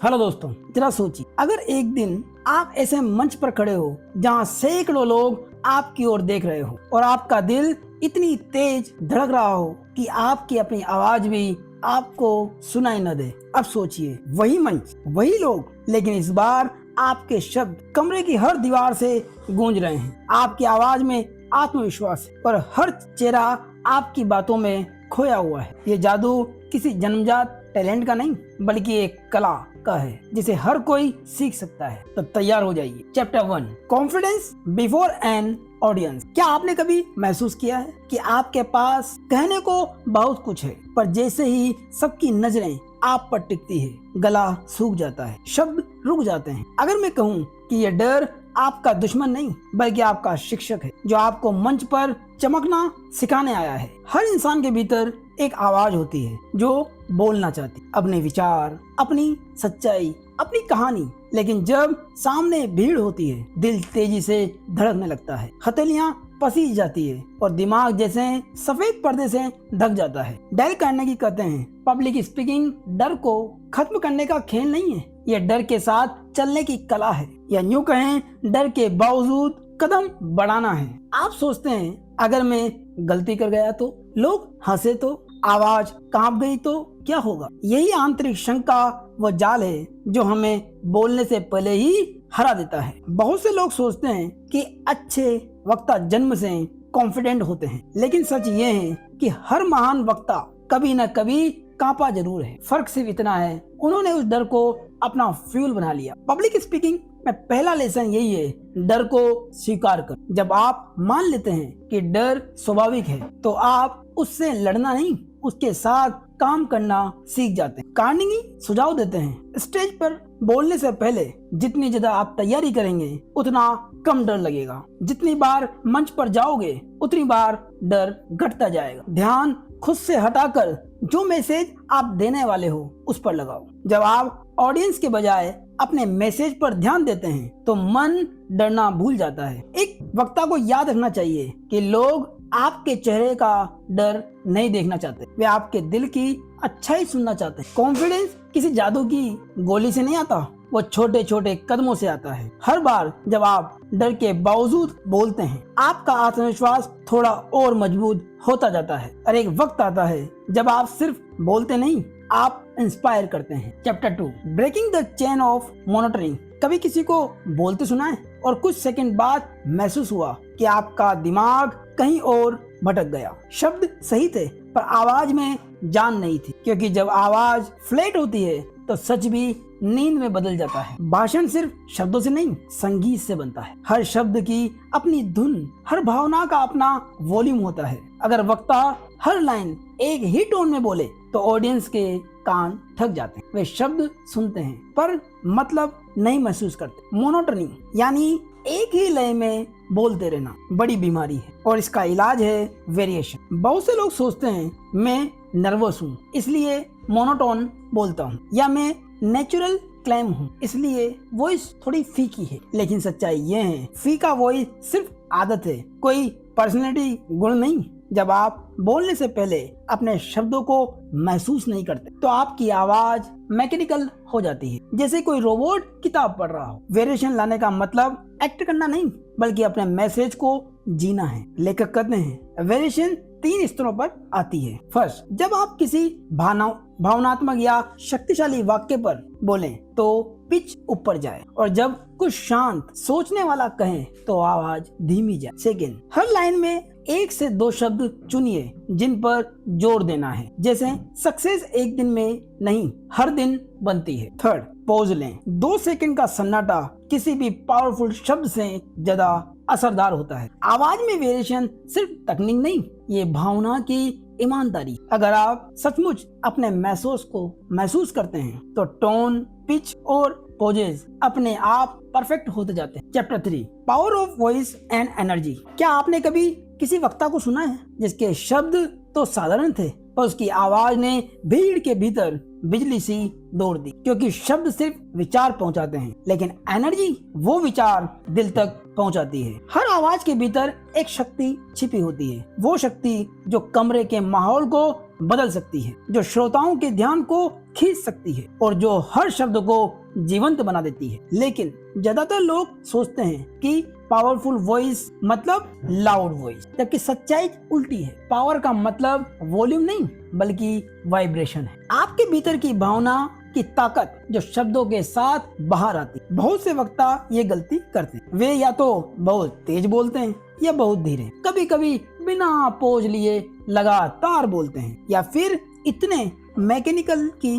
Hello दोस्तों, जरा सोचिए, अगर एक दिन आप ऐसे मंच पर खड़े हो जहां सैकड़ों लोग आपकी ओर देख रहे हो और आपका दिल इतनी तेज धड़क रहा हो कि आपकी अपनी आवाज भी आपको सुनाई न दे। अब सोचिए, वही मंच, वही लोग, लेकिन इस बार आपके शब्द कमरे की हर दीवार से गूंज रहे हैं। आपकी आवाज में आत्मविश्वास है और हर चेहरा आपकी बातों में खोया हुआ है। ये जादू किसी जन्मजात टैलेंट का नहीं, बल्कि एक कला का है जिसे हर कोई सीख सकता है। तो तैयार हो जाइए। Chapter 1, confidence before an audience. क्या आपने कभी महसूस किया है कि आपके पास कहने को बहुत कुछ है, पर जैसे ही सबकी नजरें आप पर टिकती है, गला सूख जाता है, शब्द रुक जाते हैं। अगर मैं कहूँ कि यह डर आपका दुश्मन नहीं, बल्कि आपका शिक्षक है, जो आपको मंच पर चमकना सिखाने आया है। हर इंसान के भीतर एक आवाज होती है जो बोलना चाहती, अपने विचार, अपनी सच्चाई, अपनी कहानी। लेकिन जब सामने भीड़ होती है, दिल तेजी से धड़कने लगता है, हथेलियां पसीज जाती है और दिमाग जैसे सफेद पर्दे से ढक जाता है। डेल कार्नेगी कहते हैं, पब्लिक स्पीकिंग डर को खत्म करने का खेल नहीं है, यह डर के साथ चलने की कला है, या यूं कहें, डर के बावजूद कदम बढ़ाना है। आप सोचते हैं, अगर मैं गलती कर गया तो, लोग हंसे तो, आवाज कांप गई तो क्या होगा? यही आंतरिक शंका वो जाल है जो हमें बोलने से पहले ही हरा देता है। बहुत से लोग सोचते हैं कि अच्छे वक्ता जन्म से कॉन्फिडेंट होते हैं, लेकिन सच ये है कि हर महान वक्ता कभी न कभी कांपा जरूर है। फर्क सिर्फ इतना है, उन्होंने उस डर को अपना फ्यूल बना लिया। पब्लिक स्पीकिंग में पहला लेसन यही है, डर को स्वीकार कर। जब आप मान लेते हैं कि डर स्वाभाविक है, तो आप उससे लड़ना नहीं, उसके साथ काम करना सीख जाते हैं। कार्नेगी सुझाव देते हैं, स्टेज पर बोलने से पहले जितनी ज्यादा आप तैयारी करेंगे, उतना कम डर लगेगा। जितनी बार मंच पर जाओगे, उतनी बार डर घटता जाएगा। ध्यान खुद से हटाकर जो मैसेज आप देने वाले हो उस पर लगाओ। जब आप ऑडियंस के बजाय अपने मैसेज पर ध्यान देते हैं, तो मन डरना भूल जाता है। एक वक्ता को याद रखना चाहिए कि लोग आपके चेहरे का डर नहीं देखना चाहते, वे आपके दिल की अच्छाई सुनना चाहते हैं। कॉन्फिडेंस किसी जादू की गोली से नहीं आता, वो छोटे छोटे कदमों से आता है। हर बार जब आप डर के बावजूद बोलते हैं, आपका आत्मविश्वास थोड़ा और मजबूत होता जाता है। और एक वक्त आता है जब आप सिर्फ बोलते नहीं, आप इंस्पायर करते हैं। Chapter 2, breaking the chain of monotony. कभी किसी को बोलते सुना है और कुछ सेकंड बाद महसूस हुआ कि आपका दिमाग कहीं और भटक गया। शब्द सही थे, पर आवाज में जान नहीं थी, क्योंकि जब आवाज फ्लैट होती है तो सच भी नींद में बदल जाता है। भाषण सिर्फ शब्दों से नहीं, संगीत से बनता है। हर शब्द की अपनी धुन, हर भावना का अपना वॉल्यूम होता है। अगर वक्ता हर लाइन एक ही टोन में बोले, तो ऑडियंस के कान थक जाते हैं। वे शब्द सुनते हैं पर मतलब नहीं महसूस करते। मोनोटनी यानी एक ही लय में बोलते रहना बड़ी बीमारी है, और इसका इलाज है वेरिएशन। बहुत से लोग सोचते हैं, मैं नर्वस हूँ इसलिए मोनोटोन बोलता हूँ, या मैं नेचुरल क्लेम हूँ इसलिए वॉइस थोड़ी फीकी है। लेकिन सच्चाई ये है, फीका वॉइस सिर्फ आदत है, कोई पर्सनैलिटी गुण नहीं। जब आप बोलने से पहले अपने शब्दों को महसूस नहीं करते, तो आपकी आवाज मैकेनिकल हो जाती है, जैसे कोई रोबोट किताब पढ़ रहा हो। वेरिएशन लाने का मतलब एक्ट करना नहीं, बल्कि अपने मैसेज को जीना है। लेखक कहते हैं, वेरिएशन 3 स्तरों पर आती है। फर्स्ट, जब आप किसी भावनात्मक या शक्तिशाली वाक्य पर बोलें तो पिच ऊपर जाए, और जब कुछ शांत सोचने वाला कहें तो आवाज धीमी जाए। सेकेंड, हर लाइन में 1 से 2 शब्द चुनिए जिन पर जोर देना है, जैसे सक्सेस एक दिन में नहीं, हर दिन बनती है। थर्ड, पॉज लें। 2 सेकंड का सन्नाटा किसी भी पावरफुल शब्द से ज्यादा असरदार होता है। आवाज में वेरिएशन सिर्फ तकनीक नहीं, ये भावना की ईमानदारी। अगर आप सचमुच अपने मैसेज को महसूस करते हैं, तो टोन, पिच और पोजेज अपने आप परफेक्ट होते जाते हैं। Chapter 3, power of voice and energy. क्या आपने कभी किसी वक्ता को सुना है जिसके शब्द तो साधारण थे, पर उसकी आवाज ने भीड़ के भीतर बिजली सी दौड़ दी? क्योंकि शब्द सिर्फ विचार पहुंचाते हैं, लेकिन एनर्जी वो विचार दिल तक पहुंचाती है। हर आवाज के भीतर एक शक्ति छिपी होती है, वो शक्ति जो कमरे के माहौल को बदल सकती है, जो श्रोताओं के ध्यान को खींच सकती है और जो हर शब्द को जीवंत बना देती है। लेकिन ज्यादातर लोग सोचते हैं कि पावरफुल वॉइस मतलब लाउड वॉइस, जबकि सच्चाई उल्टी है। पावर का मतलब वॉल्यूम नहीं बल्कि वाइब्रेशन है। आपके भीतर की भावना की ताकत जो शब्दों के साथ बाहर आती। बहुत से वक्ता ये गलती करते हैं, वे या तो बहुत तेज बोलते हैं या बहुत धीरे, कभी कभी बिना पॉज लिए लगातार बोलते हैं, या फिर इतने मैकेनिकल की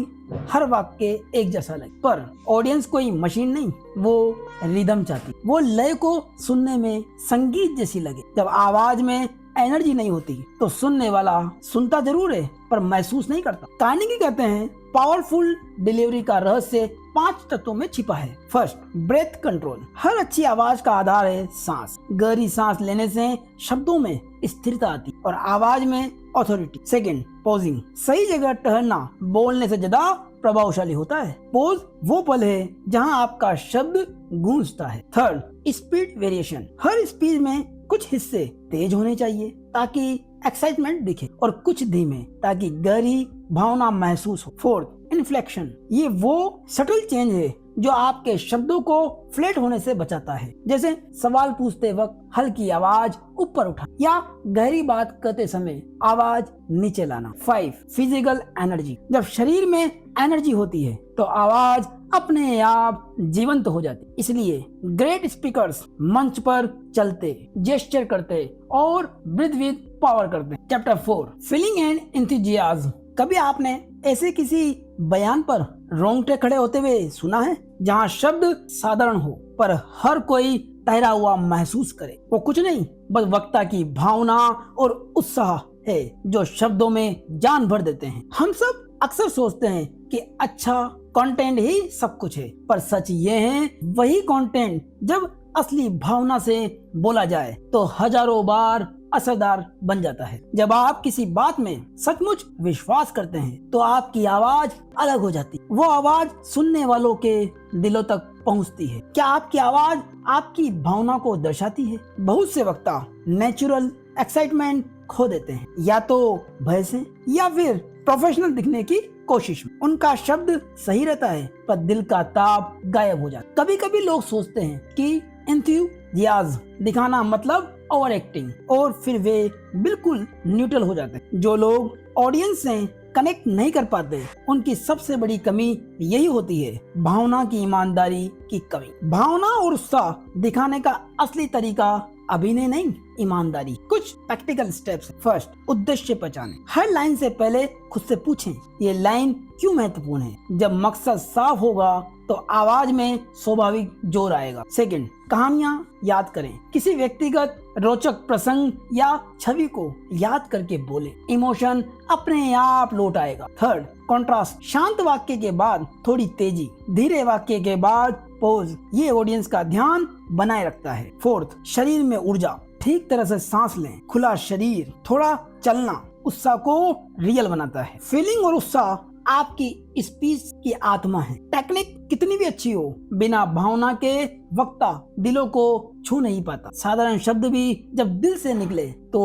हर वाक्य एक जैसा लगे। पर ऑडियंस कोई मशीन नहीं, वो रिदम चाहती, वो लय को सुनने में संगीत जैसी लगे। जब आवाज में एनर्जी नहीं होती तो सुनने वाला सुनता जरूर है पर महसूस नहीं करता। कार्नेगी कहते हैं पावरफुल डिलीवरी का रहस्य 5 तत्वों में छिपा है। First, breath control. हर अच्छी आवाज का आधार है सांस। गहरी सांस लेने से शब्दों में स्थिरता आती और आवाज में ऑथोरिटी। Second, pausing. सही जगह ठहरना बोलने से ज्यादा प्रभावशाली होता है। पॉज वो पल है जहां आपका शब्द गूंजता है। Third, speed variation. हर स्पीच में कुछ हिस्से तेज होने चाहिए ताकि एक्साइटमेंट दिखे और कुछ धीमे ताकि गहरी भावना महसूस हो। Fourth, inflection. ये वो सटल चेंज है जो आपके शब्दों को फ्लैट होने से बचाता है, जैसे सवाल पूछते वक्त हल्की आवाज ऊपर उठा या गहरी बात करते समय आवाज नीचे लाना। 5, फिजिकल एनर्जी। जब शरीर में एनर्जी होती है तो आवाज अपने आप जीवंत हो जाती। इसलिए ग्रेट स्पीकर्स मंच पर चलते, जेस्चर करते और ब्रीथ विद पावर करते। Chapter 4, feeling and enthusiasm. कभी आपने ऐसे किसी बयान पर रोंगटे खड़े होते हुए सुना है जहां शब्द साधारण हो पर हर कोई ठहरा हुआ महसूस करे? वो कुछ नहीं बस वक्ता की भावना और उत्साह है जो शब्दों में जान भर देते हैं। हम सब अक्सर सोचते हैं कि अच्छा कंटेंट ही सब कुछ है, पर सच ये है वही कंटेंट जब असली भावना से बोला जाए तो हजारों बार असरदार बन जाता है। जब आप किसी बात में सचमुच विश्वास करते हैं तो आपकी आवाज अलग हो जाती है। वो आवाज सुनने वालों के दिलों तक पहुंचती है। क्या आपकी आवाज आपकी भावना को दर्शाती है? बहुत से वक्ता नेचुरल एक्साइटमेंट खो देते हैं, या तो भय से या फिर प्रोफेशनल दिखने की कोशिश में। उनका शब्द सही रहता है पर दिल का ताप गायब हो जाता। कभी कभी लोग सोचते हैं कि एंथुसियाज्म दिखाना मतलब ओवर एक्टिंग, और फिर वे बिल्कुल न्यूट्रल हो जाते हैं। जो लोग ऑडियंस से कनेक्ट नहीं कर पाते उनकी सबसे बड़ी कमी यही होती है, भावना की ईमानदारी की कमी। भावना और उत्साह दिखाने का असली तरीका अभिनय नहीं, ईमानदारी। कुछ प्रैक्टिकल स्टेप्स। फर्स्ट, उद्देश्य पहचाने। हर लाइन से पहले खुद से पूछें ये लाइन क्यों महत्वपूर्ण है। जब मकसद साफ होगा तो आवाज में स्वाभाविक जोर आएगा। सेकंड, कहानियां याद करें। किसी व्यक्तिगत रोचक प्रसंग या छवि को याद करके बोले, इमोशन अपने आप लौट आएगा। Third, contrast. शांत वाक्य के बाद थोड़ी तेजी, धीरे वाक्य के बाद पॉज, ये ऑडियंस का ध्यान बनाए रखता है। फोर्थ, शरीर में ऊर्जा। ठीक तरह से सांस लें। खुला शरीर, थोड़ा चलना उत्साह को रियल बनाता है। फीलिंग और उत्साह आपकी स्पीच की आत्मा है। टेक्निक कितनी भी अच्छी हो, बिना भावना के वक्ता दिलों को छू नहीं पाता। साधारण शब्द भी जब दिल से निकले तो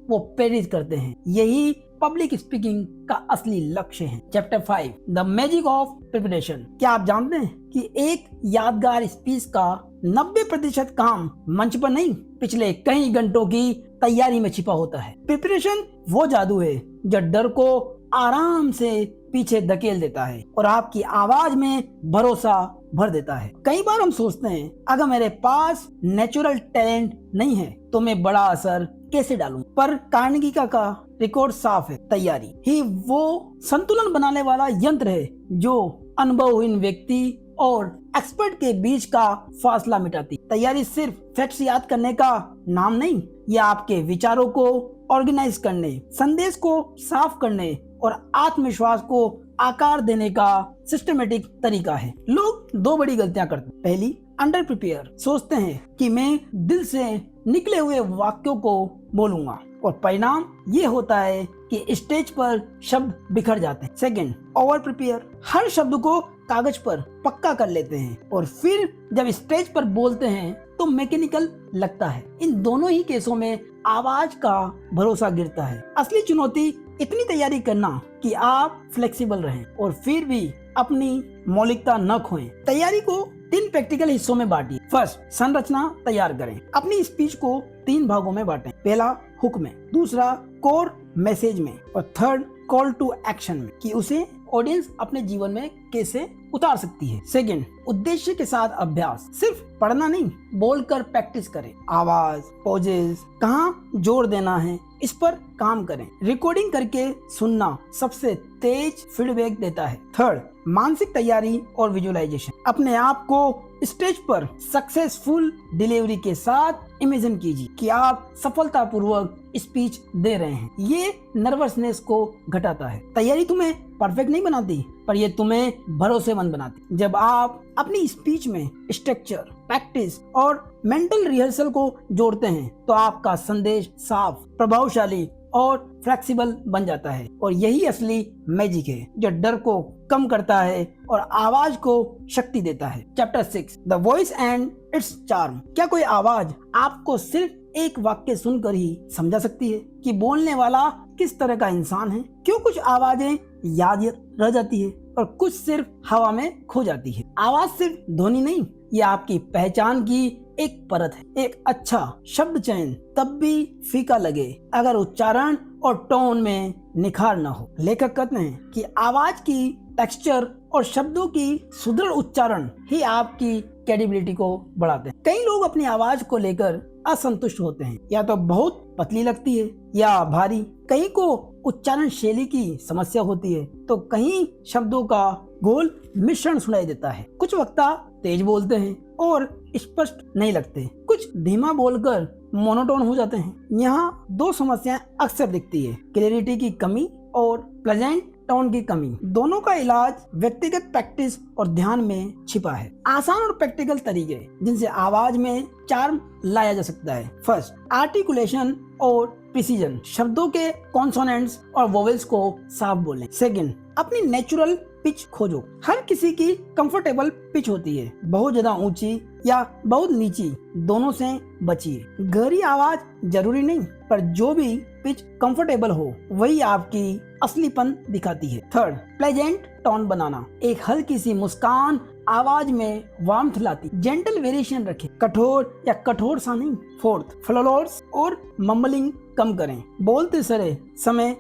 वो प्रेरित करते हैं। यही पब्लिक स्पीकिंग का असली लक्ष्य है। Chapter 5, the magic of preparation. क्या आप जानते हैं कि एक यादगार स्पीच का 90% काम मंच पर नहीं, पिछले कई घंटों की तैयारी में छिपा होता है। प्रिपरेशन वो जादू है जो डर को आराम से पीछे धकेल देता है और आपकी आवाज में भरोसा भर देता है। कई बार हम सोचते हैं अगर मेरे पास नेचुरल टैलेंट नहीं है तो मैं बड़ा असर कैसे डालूं, पर कार्नेगी का रिकॉर्ड साफ है। तैयारी ही वो संतुलन बनाने वाला यंत्र है जो अनुभवहीन व्यक्ति और एक्सपर्ट के बीच का फासला मिटाती। तैयारी सिर्फ फैक्ट्स याद करने का नाम नहीं, यह आपके विचारों को ऑर्गेनाइज करने, संदेश को साफ करने और आत्मविश्वास को आकार देने का सिस्टमेटिक तरीका है। लोग दो बड़ी गलतियां करते हैं। पहली, अंडर प्रिपेयर। सोचते हैं कि मैं दिल से निकले हुए वाक्यों को बोलूंगा और परिणाम ये होता है कि स्टेज पर शब्द बिखर जाते हैं। Second, over prepare. हर शब्द को कागज पर पक्का कर लेते हैं और फिर जब स्टेज पर बोलते हैं तो मैकेनिकल लगता है। इन दोनों ही केसों में आवाज का भरोसा गिरता है। असली चुनौती इतनी तैयारी करना कि आप फ्लेक्सिबल रहें और फिर भी अपनी मौलिकता न खोएं। तैयारी को 3 प्रैक्टिकल हिस्सों में बांटिए। फर्स्ट, संरचना तैयार करें। अपनी स्पीच को 3 भागों में बांटें। पहला, हुक में, दूसरा, कोर मैसेज में, और थर्ड, कॉल टू एक्शन में, कि उसे ऑडियंस अपने जीवन में कैसे उतार सकती है। सेकंड, उद्देश्य के साथ अभ्यास। सिर्फ पढ़ना नहीं, बोलकर प्रैक्टिस करें। आवाज, पॉजेज, कहाँ जोर देना है, इस पर काम करें। रिकॉर्डिंग करके सुनना सबसे तेज फीडबैक देता है। थर्ड, मानसिक तैयारी और विजुअलाइजेशन। अपने आप को स्टेज पर सक्सेसफुल डिलीवरी के साथ इमेजिन कीजिए कि आप सफलतापूर्वक स्पीच दे रहे हैं। ये नर्वसनेस को घटाता है। तैयारी तुम्हें परफेक्ट नहीं बनाती, पर ये तुम्हें भरोसेमंद बनाती। जब आप अपनी स्पीच में स्ट्रक्चर, प्रैक्टिस और मेंटल रिहर्सल को जोड़ते हैं तो आपका संदेश साफ, प्रभावशाली और फ्लेक्सिबल बन जाता है। और यही असली मैजिक है जो डर को कम करता है और आवाज को शक्ति देता है। Chapter 6, the voice and it's charm. क्या कोई आवाज आपको सिर्फ एक वाक्य सुनकर ही समझा सकती है कि बोलने वाला किस तरह का इंसान है? क्यों कुछ आवाजें याद रह जाती है और कुछ सिर्फ हवा में खो जाती है? आवाज सिर्फ ध्वनि नहीं, ये आपकी पहचान की एक परत है। एक अच्छा शब्द चयन तब भी फीका लगे अगर उच्चारण और टोन में निखार न हो। लेखक कहते हैं कि आवाज की टेक्सचर और शब्दों की सुदृढ़ उच्चारण ही आपकी क्रेडिबिलिटी को बढ़ाते हैं। कई लोग अपनी आवाज को लेकर असंतुष्ट होते हैं, या तो बहुत पतली लगती है या भारी। कहीं को उच्चारण शैली की समस्या होती है तो कहीं शब्दों का गोल मिश्रण सुनाई देता है। कुछ वक्ता तेज बोलते हैं और स्पष्ट नहीं लगते, कुछ धीमा बोलकर मोनोटोन हो जाते हैं। यहाँ 2 समस्याएं अक्सर दिखती है, क्लैरिटी की कमी और प्लेजेंट टोन की कमी। दोनों का इलाज व्यक्तिगत प्रैक्टिस और ध्यान में छिपा है। आसान और प्रैक्टिकल तरीके जिनसे आवाज में चार्म लाया जा सकता है। फर्स्ट, आर्टिकुलेशन और प्रिसीजन। शब्दों के कॉन्सोनेंट्स और वोवेल्स को साफ बोलें। सेकंड, अपनी नेचुरल पिच खोजो। हर किसी की कंफर्टेबल पिच होती है, बहुत ज्यादा ऊंची या बहुत नीची, दोनों से बचिए। गहरी आवाज जरूरी नहीं, पर जो भी पिच कंफर्टेबल हो वही आपकी असलीपन दिखाती है। थर्ड, प्लेजेंट टोन बनाना। एक हल्की सी मुस्कान आवाज में वार्मथ लाती। जेंटल वेरिएशन रखें, कठोर या कठोर सा नहीं। फोर्थ, फ्लोर्स और मम्बलिंग कम करें। बोलते समय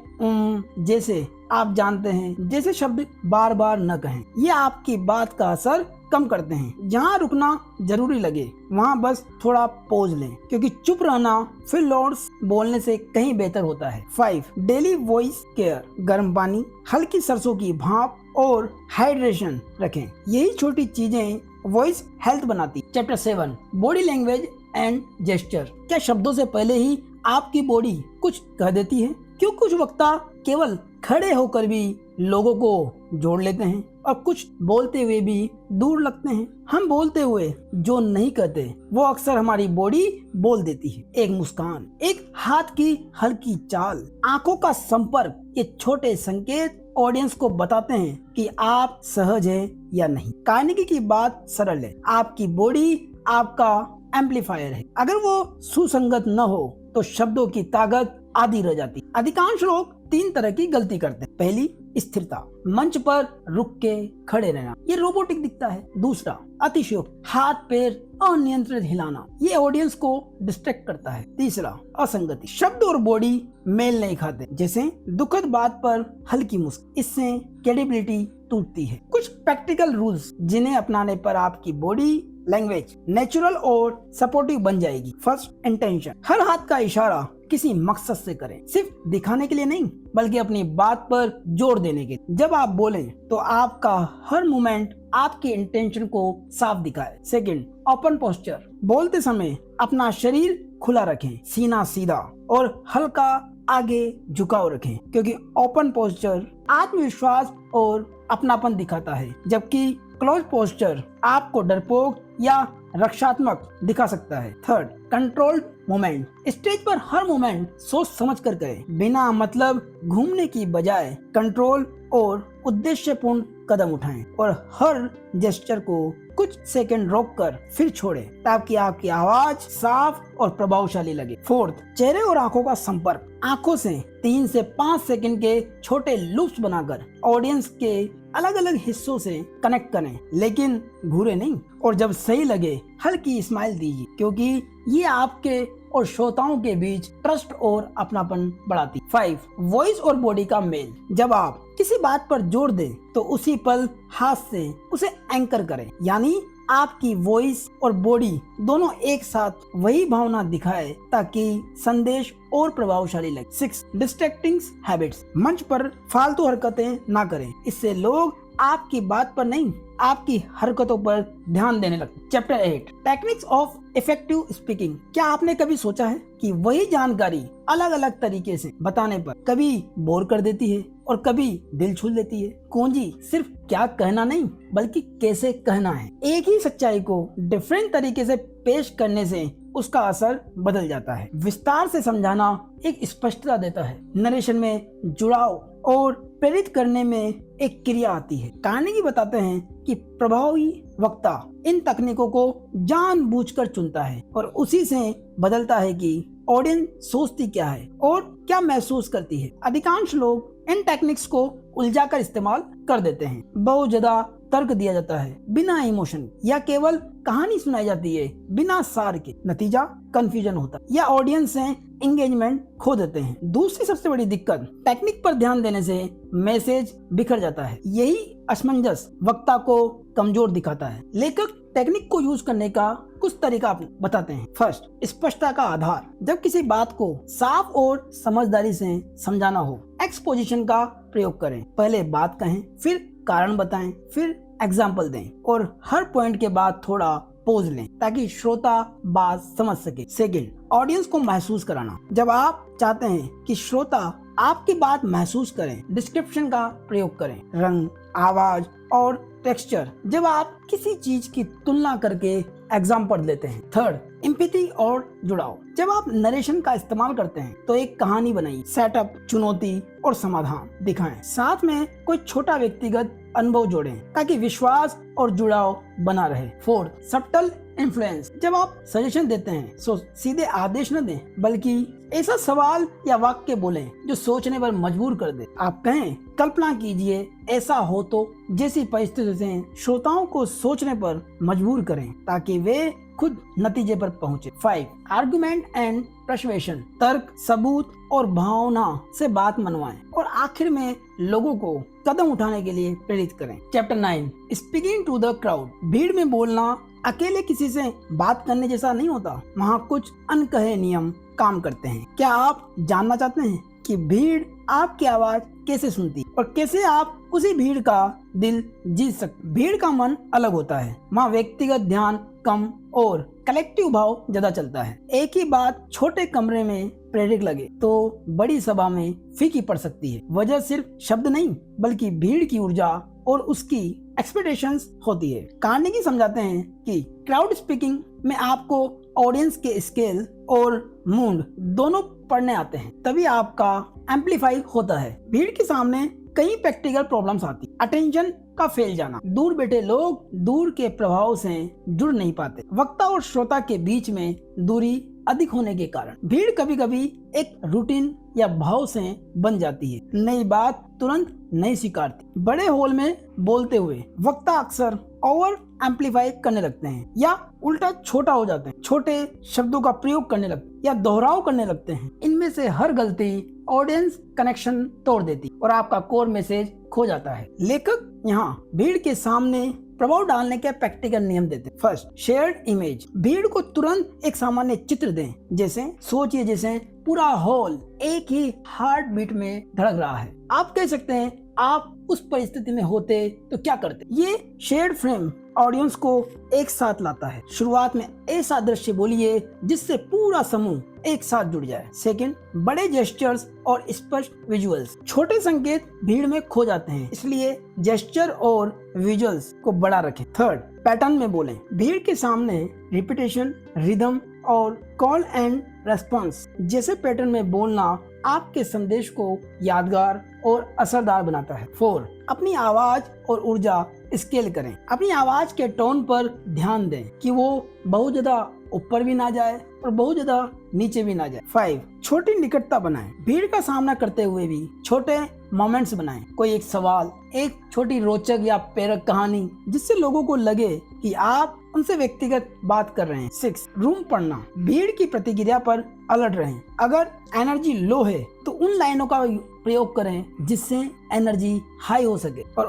जैसे आप जानते हैं जैसे शब्द बार बार न कहें, ये आपकी बात का असर कम करते हैं। जहाँ रुकना जरूरी लगे वहाँ बस थोड़ा पॉज लें, क्योंकि चुप रहना फिर लॉर्ड्स बोलने से कहीं बेहतर होता है। 5, डेली वॉइस केयर। गर्म पानी, हल्की सरसों की भाप और हाइड्रेशन रखें। यही छोटी चीजें वॉइस हेल्थ बनाती। Chapter 7, body language and gesture. क्या शब्दों से पहले ही आपकी बॉडी कुछ कह देती है? क्यों कुछ वक्ता केवल खड़े होकर भी लोगों को जोड़ लेते हैं और कुछ बोलते हुए भी दूर लगते हैं? हम बोलते हुए जो नहीं कहते वो अक्सर हमारी बॉडी बोल देती है। एक मुस्कान, एक हाथ की हल्की चाल, आंखों का संपर्क, ये छोटे संकेत ऑडियंस को बताते हैं कि आप सहज हैं या नहीं। कार्नेगी की बात सरल है, आपकी बॉडी आपका एम्पलीफायर है। अगर वो सुसंगत न हो तो शब्दों की ताकत आधी रह जाती। अधिकांश लोग 3 तरह की गलती करते हैं। पहली, स्थिरता, मंच पर रुक के खड़े रहना, ये रोबोटिक दिखता है। दूसरा, अतिशयोक्ति, हाथ पैर अनियंत्रित हिलाना, ये ऑडियंस को डिस्ट्रैक्ट करता है। तीसरा, असंगति, शब्द और बॉडी मेल नहीं खाते, जैसे दुखद बात पर हल्की मुस्कान, इससे क्रेडिबिलिटी टूटती है। कुछ प्रैक्टिकल रूल्स जिन्हें अपनाने पर आपकी बॉडी लैंग्वेज नेचुरल और सपोर्टिव बन जाएगी। फर्स्ट, इंटेंशन, हर हाथ का इशारा किसी मकसद से करें, सिर्फ दिखाने के लिए नहीं बल्कि अपनी बात पर जोर देने के लिए। जब आप बोलें तो आपका हर मूवमेंट आपके इंटेंशन को साफ दिखाए। सेकंड, ओपन पोस्चर, बोलते समय अपना शरीर खुला रखें, सीना सीधा और हल्का आगे झुकाव रखें, क्योंकि ओपन पोस्चर आत्मविश्वास और अपनापन दिखाता है, जबकि क्लोज पोस्चर आपको डरपोक या रक्षात्मक दिखा सकता है। Third, controlled moment. स्टेज पर हर मोमेंट सोच समझ कर करें, बिना मतलब घूमने की बजाय कंट्रोल और उद्देश्यपूर्ण कदम उठाएं और हर जेस्चर को कुछ सेकंड रोककर फिर छोड़ें ताकि आपकी आवाज साफ और प्रभावशाली लगे। फोर्थ, चेहरे और आंखों का संपर्क। आंखों से 3 से 5 सेकंड के छोटे लूप्स बनाकर ऑडियंस के अलग अलग हिस्सों से कनेक्ट करें, लेकिन घूरे नहीं। और जब सही लगे हल्की स्माइल दीजिए, क्योंकि ये आपके और श्रोताओं के बीच ट्रस्ट और अपनापन बढ़ाती। 5, वॉइस और बॉडी का मेल। जब आप किसी बात पर जोर दें तो उसी पल हाथ से उसे एंकर करें, यानी आपकी वॉइस और बॉडी दोनों एक साथ वही भावना दिखाए ताकि संदेश और प्रभावशाली लगे। 6, डिस्ट्रैक्टिंग हैबिट्स। मंच पर फालतू हरकतें ना करें, इससे लोग आपकी बात पर नहीं आपकी हरकतों पर ध्यान देने लगते। Chapter 8, techniques of effective speaking. क्या आपने कभी सोचा है कि वही जानकारी अलग अलग तरीके से बताने पर कभी बोर कर देती है और कभी दिल छू लेती है? कुंजी सिर्फ क्या कहना नहीं बल्कि कैसे कहना है। एक ही सच्चाई को डिफरेंट तरीके से पेश करने से उसका असर बदल जाता है। विस्तार से समझाना एक स्पष्टता देता है, नरेशन में जुड़ाव और प्रेरित करने में एक क्रिया आती है। कार्नेगी बताते हैं कि प्रभावी वक्ता इन तकनीकों को जानबूझकर चुनता है और उसी से बदलता है कि ऑडियंस सोचती क्या है और क्या महसूस करती है। अधिकांश लोग इन टेक्निक्स को उलझाकर इस्तेमाल कर देते हैं। बहुत ज्यादा तर्क दिया जाता है बिना इमोशन, या केवल कहानी सुनाई जाती है बिना सार के। नतीजा कंफ्यूजन होता है या ऑडियंस से एंगेजमेंट खो देते हैं। दूसरी सबसे बड़ी दिक्कत, टेक्निक पर ध्यान देने से मैसेज बिखर जाता है। यही असमंजस वक्ता को कमजोर दिखाता है। लेखक टेक्निक को यूज करने का कुछ तरीका बताते हैं। फर्स्ट, स्पष्टता का आधार। जब किसी बात को साफ और समझदारी से समझाना हो, एक्सपोजिशन का प्रयोग करें। पहले बात कहें, फिर कारण बताएं, फिर एग्जाम्पल दें और हर पॉइंट के बाद थोड़ा पोज लें ताकि श्रोता बात समझ सके। सेकंड, ऑडियंस को महसूस कराना। जब आप चाहते हैं कि श्रोता आपकी बात महसूस करें, डिस्क्रिप्शन का प्रयोग करें, रंग, आवाज और टेक्सचर। जब आप किसी चीज की तुलना करके एग्जाम्पल देते हैं। थर्ड, एम्पैथी और जुड़ाव। जब आप नरेशन का इस्तेमाल करते हैं तो एक कहानी बनाइए, सेटअप, चुनौती और समाधान दिखाएं। साथ में कोई छोटा व्यक्तिगत अनुभव जोड़ें ताकि विश्वास और जुड़ाव बना रहे। Fourth, subtle influence. जब आप सजेशन देते हैं तो सीधे आदेश न दें, बल्कि ऐसा सवाल या वाक्य बोलें जो सोचने पर मजबूर कर दे। आप कहें, कल्पना कीजिए ऐसा हो तो, जैसी परिस्थिति से श्रोताओं को सोचने पर मजबूर करें ताकि वे खुद नतीजे पर पहुंचे। 5, आर्गुमेंट एंड पर्सुएशन। तर्क, सबूत और भावना से बात मनवाएं और आखिर में लोगों को कदम उठाने के लिए प्रेरित करें। Chapter 9, speaking to the crowd. भीड़ में बोलना अकेले किसी से बात करने जैसा नहीं होता, वहाँ कुछ अनकहे नियम काम करते हैं। क्या आप जानना चाहते हैं कि भीड़ आपकी आवाज कैसे सुनती और कैसे आप उसी भीड़ का दिल जीत सकते? भीड़ का मन अलग होता है, वहाँ व्यक्तिगत ध्यान कम और कलेक्टिव भाव ज्यादा चलता है। एक ही बात छोटे कमरे में प्रेरक लगे तो बड़ी सभा में फीकी पड़ सकती है। वजह सिर्फ शब्द नहीं बल्कि भीड़ की ऊर्जा और उसकी एक्सपेक्टेशंस होती है। कार्नेगी समझाते हैं कि क्राउड स्पीकिंग में आपको ऑडियंस के स्केल और मूड दोनों पढ़ने आते हैं, तभी आपका एम्पलीफाई होता है। भीड़ के सामने कई प्रैक्टिकल प्रॉब्लम्स आती, अटेंशन का फैल जाना, दूर बैठे लोग दूर के प्रभाव से जुड़ नहीं पाते, वक्ता और श्रोता के बीच में दूरी अधिक होने के कारण भीड़ कभी कभी एक रूटीन या भाव से बन जाती है। नई बात तुरंत नहीं स्वीकारती। बड़े हॉल में बोलते हुए वक्ता अक्सर ओवर एम्पलीफाई करने लगते हैं या उल्टा छोटा हो जाते हैं, छोटे शब्दों का प्रयोग करने लगते हैं या दोहराव करने लगते हैं। इनमें से हर गलती ऑडियंस कनेक्शन तोड़ देती और आपका कोर मैसेज खो जाता है। लेखक यहाँ भीड़ के सामने प्रभाव डालने के प्रैक्टिकल नियम देते हैं। First, shared image. भीड़ को तुरंत एक सामान्य चित्र दें, जैसे सोचिए जैसे पूरा हॉल एक ही हार्ट बीट में धड़क रहा है। आप कह सकते हैं आप उस परिस्थिति में होते तो क्या करते। ये शेयर्ड फ्रेम ऑडियंस को एक साथ लाता है। शुरुआत में ऐसा दृश्य बोलिए जिससे पूरा समूह एक साथ जुड़ जाए। सेकंड, बड़े जेस्चर्स और स्पष्ट विजुअल्स। छोटे संकेत भीड़ में खो जाते हैं, इसलिए जेस्चर और विजुअल्स को बड़ा रखें। थर्ड, पैटर्न में बोलें। भीड़ के सामने रिपीटेशन, रिदम और कॉल एंड रेस्पॉन्स जैसे पैटर्न में बोलना आपके संदेश को यादगार और असरदार बनाता है। 4, अपनी आवाज और ऊर्जा स्केल करें। अपनी आवाज के टोन पर ध्यान दें कि वो बहुत ज्यादा ऊपर भी ना जाए और बहुत ज्यादा नीचे भी ना जाए। 5, छोटी निकटता बनाएं। भीड़ का सामना करते हुए भी छोटे मोमेंट्स बनाएं। कोई एक सवाल, एक छोटी रोचक या प्रेरक कहानी जिससे लोगों को लगे कि आप उनसे व्यक्तिगत बात कर रहे हैं। 6, रूम पढ़ना। भीड़ की प्रतिक्रिया पर अलर्ट रहें। अगर एनर्जी लो है तो उन लाइनों का प्रयोग करें जिससे एनर्जी हाई हो सके और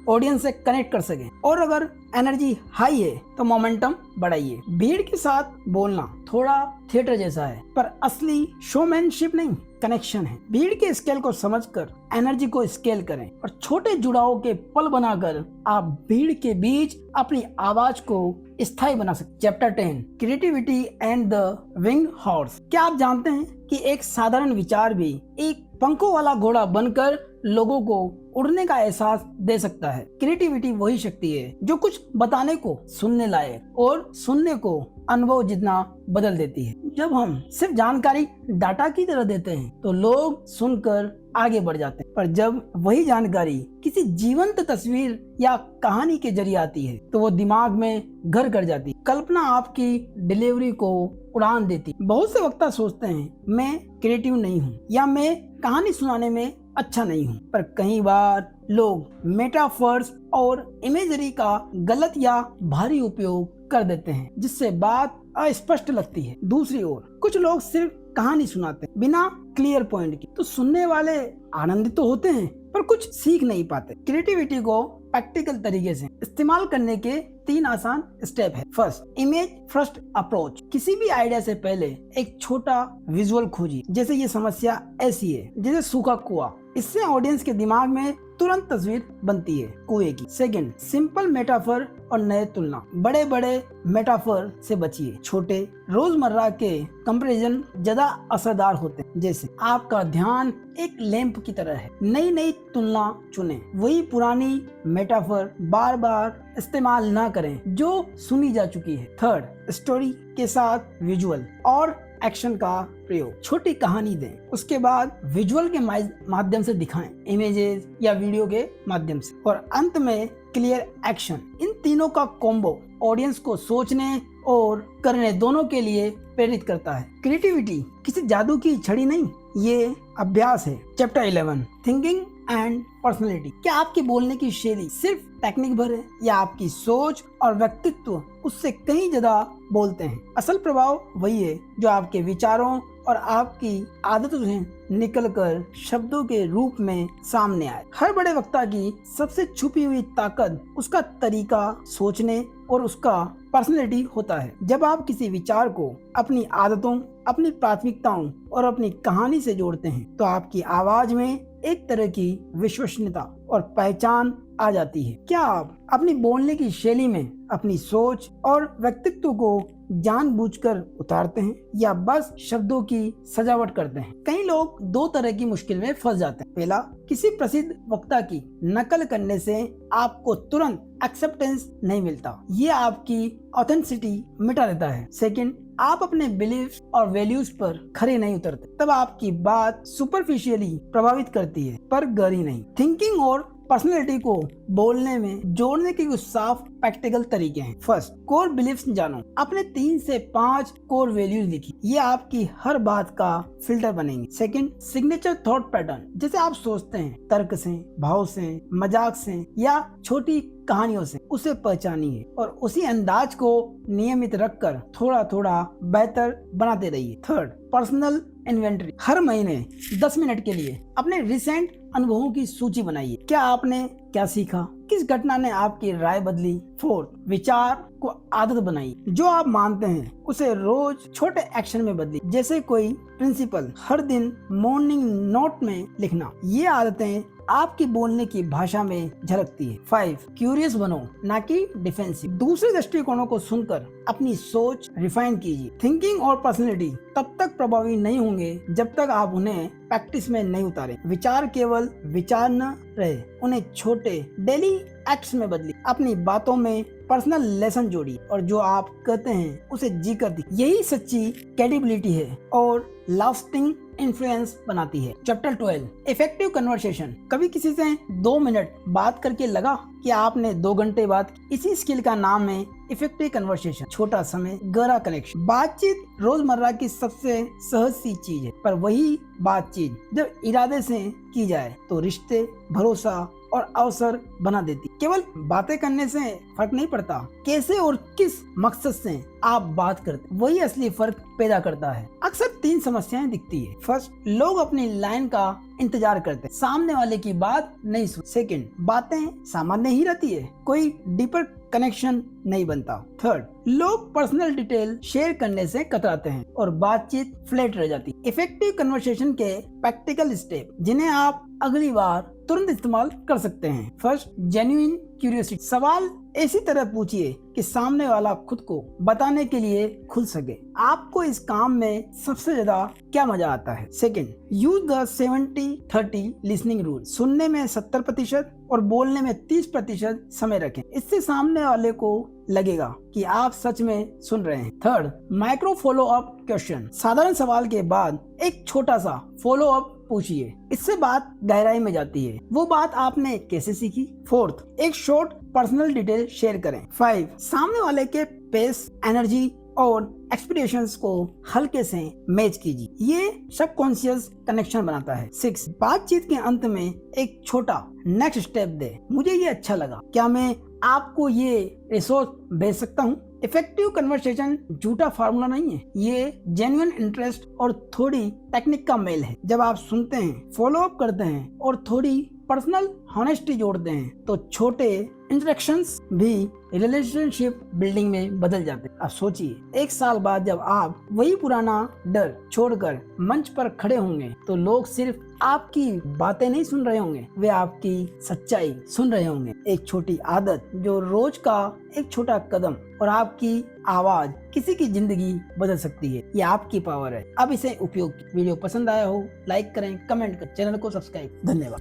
ऑडियंस से कनेक्ट कर सके, और अगर एनर्जी हाई है तो मोमेंटम बढ़ाइए। भीड़ के साथ बोलना थोड़ा थिएटर जैसा है, पर असली शोमैनशिप नहीं, कनेक्शन है। भीड़ के स्केल को समझकर एनर्जी को स्केल करें और छोटे जुड़ाव के पल बनाकर आप भीड़ के बीच अपनी आवाज को स्थायी बना सकते। Chapter 10, creativity and the wing horse. क्या आप जानते हैं कि एक साधारण विचार भी एक पंखों वाला घोड़ा बनकर लोगों को उड़ने का एहसास दे सकता है। क्रिएटिविटी वही शक्ति है जो कुछ बताने को सुनने लायक और सुनने को अनुभव जितना बदल देती है। जब हम सिर्फ जानकारी डाटा की तरह देते हैं तो लोग सुनकर आगे बढ़ जाते हैं, पर जब वही जानकारी किसी जीवंत तस्वीर या कहानी के जरिए आती है तो वो दिमाग में घर कर जाती है। कल्पना आपकी डिलीवरी को उड़ान देती। बहुत से वक्ता सोचते हैं मैं क्रिएटिव नहीं हूँ या मैं कहानी सुनाने में अच्छा नहीं हूँ, पर कई बार लोग मेटाफर्स और इमेजरी का गलत या भारी उपयोग कर देते हैं जिससे बात अस्पष्ट लगती है। दूसरी ओर कुछ लोग सिर्फ कहानी सुनाते हैं बिना क्लियर पॉइंट की, तो सुनने वाले आनंदित तो होते हैं पर कुछ सीख नहीं पाते। क्रिएटिविटी को प्रैक्टिकल तरीके से इस्तेमाल करने के 3 आसान स्टेप है। First, image first approach. किसी भी आइडिया से पहले एक छोटा विजुअल खोजिए, जैसे ये समस्या ऐसी है जैसे सूखा कुआं। इससे ऑडियंस के दिमाग में तुरंत तस्वीर बनती है कुएं की। सेकंड, सिंपल मेटाफर और नए तुलना। बड़े बड़े मेटाफर से बचिए, छोटे रोजमर्रा के कंपैरिजन ज्यादा असरदार होते हैं। जैसे आपका ध्यान एक लैंप की तरह है, नई नई तुलना चुनें। वही पुरानी मेटाफर बार बार इस्तेमाल ना करें जो सुनी जा चुकी है। थर्ड, स्टोरी के साथ विजुअल और एक्शन का प्रयोग। छोटी कहानी दें, उसके बाद विजुअल के माध्यम से दिखाएं, इमेजेस या वीडियो के माध्यम से, और अंत में क्लियर एक्शन। इन तीनों का कॉम्बो ऑडियंस को सोचने और करने दोनों के लिए प्रेरित करता है। क्रिएटिविटी किसी जादू की छड़ी नहीं, ये अभ्यास है। Chapter 11, thinking and personality. क्या आपकी बोलने की शैली सिर्फ टेक्निक भर है या आपकी सोच और व्यक्तित्व उससे कहीं ज्यादा बोलते हैं? असल प्रभाव वही है जो आपके विचारों और आपकी आदतों से निकलकर शब्दों के रूप में सामने आए। हर बड़े वक्ता की सबसे छुपी हुई ताकत उसका तरीका सोचने और उसका पर्सनैलिटी होता है। जब आप किसी विचार को अपनी आदतों, अपनी प्राथमिकताओं और अपनी कहानी से जोड़ते हैं तो आपकी आवाज में एक तरह की विश्वसनीयता और पहचान आ जाती है। क्या आप अपनी बोलने की शैली में अपनी सोच और व्यक्तित्व को जानबूझकर उतारते हैं या बस शब्दों की सजावट करते हैं? कई लोग 2 तरह की मुश्किल में फंस जाते हैं। पहला, किसी प्रसिद्ध वक्ता की नकल करने से आपको तुरंत एक्सेप्टेंस नहीं मिलता, ये आपकी ऑथेंटिसिटी मिटा देता है। सेकंड, आप अपने बिलीफ और वैल्यूज पर खरे नहीं उतरते, तब आपकी बात सुपरफिशियली प्रभावित करती है पर गहरी नहीं। थिंकिंग और पर्सनैलिटी को बोलने में जोड़ने के कुछ साफ प्रैक्टिकल तरीके हैं। फर्स्ट, कोर बिलीफ्स जानो। अपने 3 से 5 कोर वैल्यूज लिखिए, ये आपकी हर बात का फिल्टर बनेंगे। Second, signature thought pattern. जैसे आप सोचते हैं, तर्क से, भाव से, मजाक से या छोटी कहानियों से, उसे पहचानिए और उसी अंदाज को नियमित रखकर थोड़ा थोड़ा बेहतर बनाते रहिए। Third, personal inventory. हर महीने 10 मिनट के लिए अपने रिसेंट अनुभवों की सूची बनाइए। क्या आपने क्या सीखा, किस घटना ने आपकी राय बदली? फोर्थ, विचार को आदत बनाइए। जो आप मानते हैं उसे रोज छोटे एक्शन में बदलिए, जैसे कोई प्रिंसिपल हर दिन मॉर्निंग नोट में लिखना। ये आदतें आपकी बोलने की भाषा में झलकती है। 5 क्यूरियस बनो, ना कि डिफेंसिव। दूसरे दृष्टिकोणों को सुनकर अपनी सोच रिफाइन कीजिए। थिंकिंग और पर्सनैलिटी तब तक प्रभावी नहीं होंगे जब तक आप उन्हें प्रैक्टिस में नहीं उतारे। विचार केवल विचार न रहे, उन्हें छोटे डेली एक्ट्स में बदली। अपनी बातों में पर्सनल लेसन जोड़ी और जो आप कहते हैं उसे जी कर दी। यही सच्ची क्रेडिबिलिटी है और लास्टिंग इन्फ्लुएंस बनाती है। Chapter 12 effective conversation. कभी किसी से 2 मिनट बात करके लगा कि आपने 2 घंटे बात की? इसी स्किल का नाम है इफेक्टिव कन्वर्सेशन। छोटा समय, गहरा कनेक्शन। बातचीत रोजमर्रा की सबसे सहज सी चीज है, पर वही बातचीत जब इरादे से की जाए तो रिश्ते, भरोसा और अवसर बना देती। केवल बातें करने से फर्क नहीं पड़ता, कैसे और किस मकसद से आप बात करते वही असली फर्क पैदा करता है। अक्सर 3 समस्याएं दिखती है। फर्स्ट, लोग अपनी लाइन का इंतजार करते, सामने वाले की बात नहीं सुन। सेकंड, बातें सामान्य ही रहती है, कोई डीपर कनेक्शन नहीं बनता। थर्ड, लोग पर्सनल डिटेल शेयर करने से कतराते हैं और बातचीत फ्लैट रह जाती। इफेक्टिव कन्वर्सेशन के प्रैक्टिकल स्टेप जिन्हें आप अगली बार तुरंत इस्तेमाल कर सकते हैं। First, genuine curiosity. सवाल ऐसी तरह पूछिए कि सामने वाला खुद को बताने के लिए खुल सके। आपको इस काम में सबसे ज्यादा क्या मजा आता है? Second, use the 70-30 listening rule. सुनने में 70% और बोलने में 30% समय रखें। इससे सामने वाले को लगेगा कि आप सच में सुन रहे हैं। Third, micro follow up question. साधारण सवाल के बाद एक छोटा सा फॉलो अप पूछिए, इससे बात गहराई में जाती है। वो बात आपने कैसे सीखी? फोर्थ, एक शॉर्ट पर्सनल डिटेल शेयर करें। 5, सामने वाले के पेस, एनर्जी और एक्सपेक्टेशंस को हल्के से मैच कीजिए, ये सबकॉन्शियस कनेक्शन बनाता है। 6, बातचीत के अंत में एक छोटा नेक्स्ट स्टेप दे। मुझे ये अच्छा लगा, क्या मैं आपको ये रिसोर्स भेज सकता हूँ? इफेक्टिव कन्वर्सेशन झूठा फार्मूला नहीं है, ये जेन्युइन इंटरेस्ट और थोड़ी टेक्निक का मेल है। जब आप सुनते हैं, फॉलो अप करते हैं और थोड़ी पर्सनल हॉनेस्टी जोड़ते हैं तो छोटे इंटरेक्शंस भी रिलेशनशिप बिल्डिंग में बदल जाते हैं। अब सोचिए, 1 साल बाद जब आप वही पुराना डर छोड़कर मंच पर खड़े होंगे तो लोग सिर्फ आपकी बातें नहीं सुन रहे होंगे, वे आपकी सच्चाई सुन रहे होंगे। एक छोटी आदत, जो रोज का एक छोटा कदम और आपकी आवाज किसी की जिंदगी बदल सकती है। ये आपकी पावर है, अब इसे उपयोग कीजिए। वीडियो पसंद आया हो लाइक करें, कमेंट करें, चैनल को सब्सक्राइब। धन्यवाद।